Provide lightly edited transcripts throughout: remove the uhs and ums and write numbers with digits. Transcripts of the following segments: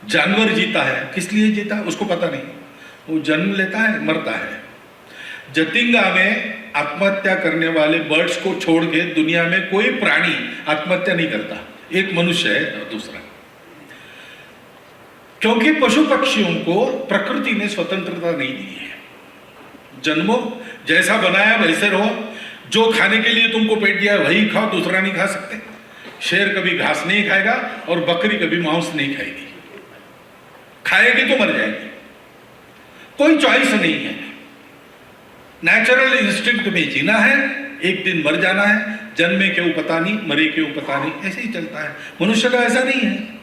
जानवर जीता है, किस लिए जीता है उसको पता नहीं, वो जन्म लेता है मरता है। जतिंगा में आत्महत्या करने वाले बर्ड्स को छोड़ के दुनिया में कोई प्राणी आत्महत्या नहीं करता, एक मनुष्य है और दूसरा। क्योंकि पशु पक्षियों को प्रकृति ने स्वतंत्रता नहीं दी है। जन्मो, जैसा बनाया वैसे रहो, जो खाने के लिए तुमको पेट दिया वही खाओ, दूसरा नहीं खा सकते। शेर कभी घास नहीं खाएगा और बकरी कभी मांस नहीं खाएगी, खाएगी तो मर जाएगी, कोई चॉइस नहीं है। नेचुरल इंस्टिंक्ट में जीना है, एक दिन मर जाना है, जन्मे क्यों पता नहीं, मरे क्यों पता नहीं, ऐसे ही चलता है। मनुष्य का ऐसा नहीं है।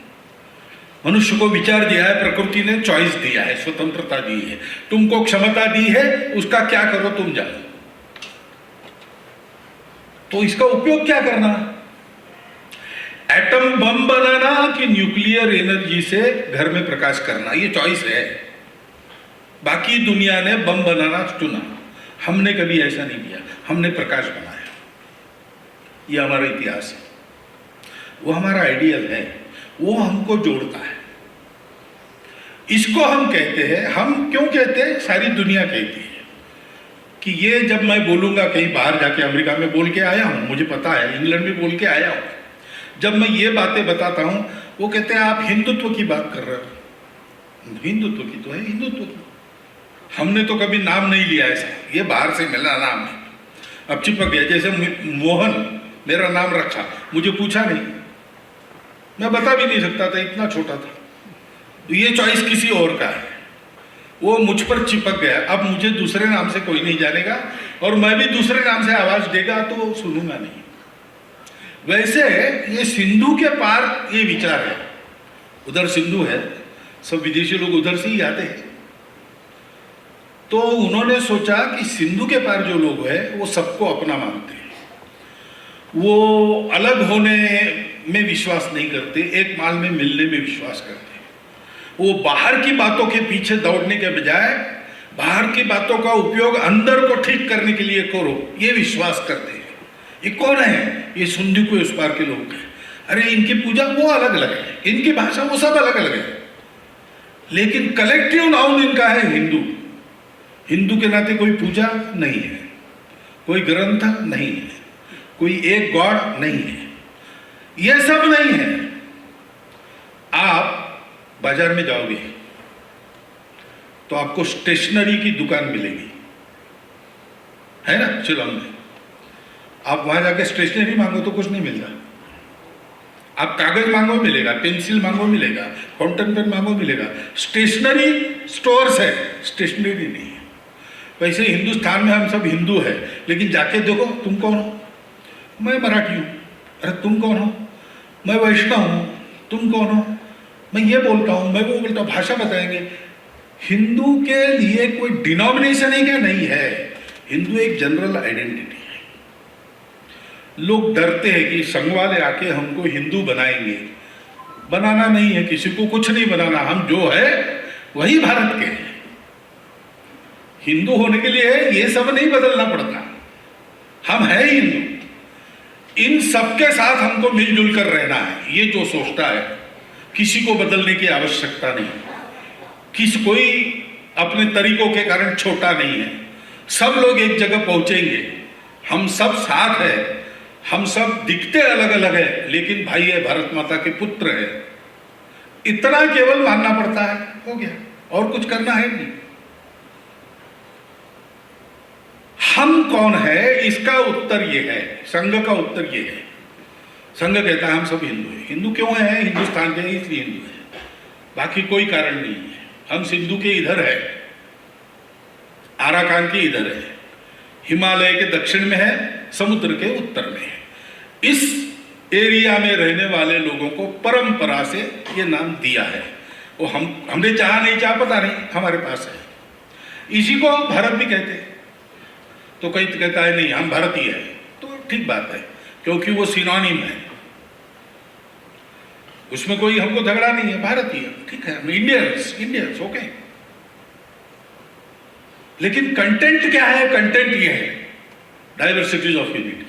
मनुष्य को विचार दिया है, प्रकृति ने चॉइस दिया है, स्वतंत्रता दी है, तुमको क्षमता दी है, उसका क्या करो तुम जानो। तो इसका उपयोग क्या करना, एटम बम बनाना कि न्यूक्लियर एनर्जी से घर में प्रकाश करना, ये चॉइस है। बाकी दुनिया ने बम बनाना चुना, हमने कभी ऐसा नहीं किया, हमने प्रकाश बनाया। ये हमारा इतिहास है, वो हमारा आइडियल है, वो हमको जोड़ता है। इसको हम कहते हैं, हम क्यों कहते हैं, सारी दुनिया कहती है कि ये जब मैं बोलूंगा, कहीं बाहर जाके अमेरिका में बोल के आया हूं, मुझे पता है, इंग्लैंड में बोल के आया हूं, जब मैं ये बातें बताता हूं वो कहते हैं आप हिंदुत्व की बात कर रहे हो। हिंदुत्व की तो है, हिंदुत्व की हमने तो कभी नाम नहीं लिया ऐसा, ये बाहर से मिला नाम है, अब चिपक गया। जैसे मोहन मेरा नाम रखा, मुझे पूछा नहीं, मैं बता भी नहीं सकता था, इतना छोटा था। ये चॉइस किसी और का है, वो मुझ पर चिपक गया। अब मुझे दूसरे नाम से कोई नहीं जानेगा और मैं भी दूसरे नाम से आवाज देगा तो सुनूंगा नहीं। वैसे ये सिंधु के पार ये विचार है, उधर सिंधु है, सब विदेशी लोग उधर से ही आते हैं, तो उन्होंने सोचा कि सिंधु के पार जो लोग हैं वो सबको अपना मानते हैं, वो अलग होने में विश्वास नहीं करते, एक माल में मिलने में विश्वास करते हैं। वो बाहर की बातों के पीछे दौड़ने के बजाय बाहर की बातों का उपयोग अंदर को ठीक करने के लिए करो, ये विश्वास करते हैं। ये कौन है, ये सिंधु के उस पार के लोग हैं। अरे इनकी पूजा वो अलग अलग है, इनकी भाषा वो सब अलग अलग है, लेकिन कलेक्टिव नाउन इनका है हिंदू। हिंदू के नाते कोई पूजा नहीं है, कोई ग्रंथ नहीं है, कोई एक गॉड नहीं है, ये सब नहीं है। आप बाजार में जाओगे तो आपको स्टेशनरी की दुकान मिलेगी, है ना, शिलोंग में। आप वहां जाके स्टेशनरी मांगो तो कुछ नहीं मिलता, आप कागज मांगो मिलेगा, पेंसिल मांगो मिलेगा, फाउंटेन पेन मांगो मिलेगा। स्टेशनरी स्टोर्स है, स्टेशनरी नहीं है। वैसे हिंदुस्तान में हम सब हिंदू है, लेकिन जाके देखो तुम कौन हो, मैं मराठी हूँ। अरे तुम कौन हो, मैं वैष्णव हूँ। तुम कौन हो, मैं ये बोलता हूँ, मैं वो बोलता हूँ, भाषा बताएंगे। हिंदू के लिए कोई डिनोमिनेशन है क्या, नहीं है। हिंदू एक जनरल आइडेंटिटी है। लोग डरते हैं कि संघ वाले आके हमको हिंदू बनाएंगे, बनाना नहीं है, किसी को कुछ नहीं बनाना, हम जो है वही भारत के हैं। हिंदू होने के लिए ये सब नहीं बदलना पड़ता, हम है हिंदू। इन सबके साथ हमको मिलजुल कर रहना है, ये जो सोचता है किसी को बदलने की आवश्यकता नहीं, कोई अपने तरीकों के कारण छोटा नहीं है, सब लोग एक जगह पहुंचेंगे, हम सब साथ है, हम सब दिखते अलग अलग है, लेकिन भाई है, भारत माता के पुत्र है। इतना केवल मानना पड़ता है, हो गया, और कुछ करना है नहीं। हम कौन है, इसका उत्तर ये है, संघ का उत्तर ये है। संघ कहता है हम सब हिंदू हैं। हिंदू क्यों है, हिंदुस्तान के इसलिए हिंदू है, बाकी कोई कारण नहीं है। हम सिंधु के इधर है, आराकान के इधर है, हिमालय के दक्षिण में है, समुद्र के उत्तर में है। इस एरिया में रहने वाले लोगों को परंपरा से ये नाम दिया है। वो हमने चाहा नहीं चाहा पता नहीं, हमारे पास है। इसी को भारत भी कहते हैं। तो कोई कहता है नहीं हम भारतीय है, तो ठीक बात है, क्योंकि वो सिनोनिम है, उसमें कोई हमको झगड़ा नहीं है, भारतीय ठीक है, इंडियंस ओके। लेकिन कंटेंट क्या है, कंटेंट ये है डाइवर्सिटीज ऑफ यूनिटी,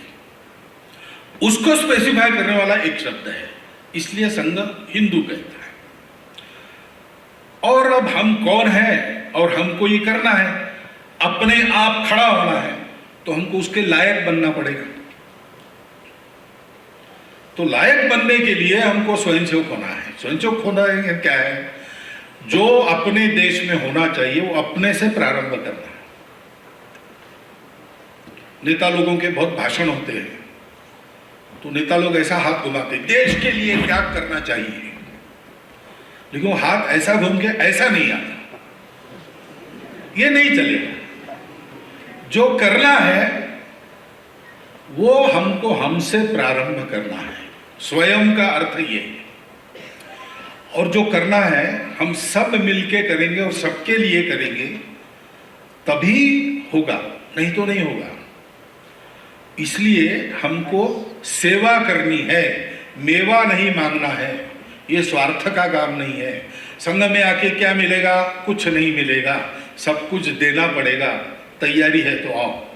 उसको स्पेसिफाई करने वाला एक शब्द है, इसलिए संघ हिंदू कहता है। और अब हम कौन हैं और हमको ये करना है, अपने आप खड़ा होना है, तो हमको उसके लायक बनना पड़ेगा। तो लायक बनने के लिए हमको स्वयंसेवक होना है। स्वयंसेवक होना है क्या है? जो अपने देश में होना चाहिए वो अपने से प्रारंभ करना है। नेता लोगों के बहुत भाषण होते हैं, तो नेता लोग ऐसा हाथ घुमाते, देश के लिए त्याग करना चाहिए, लेकिन वो हाथ ऐसा घूम के ऐसा नहीं आता, ये नहीं चलेगा। जो करना है वो हमको हमसे प्रारंभ करना है। स्वयं का अर्थ ये है। और जो करना है हम सब मिलके करेंगे और सबके लिए करेंगे, तभी होगा, नहीं तो नहीं होगा। इसलिए हमको सेवा करनी है, मेवा नहीं मांगना है। ये स्वार्थ का काम नहीं है। संघ में आके क्या मिलेगा? कुछ नहीं मिलेगा, सब कुछ देना पड़ेगा। तैयारी है तो आओ।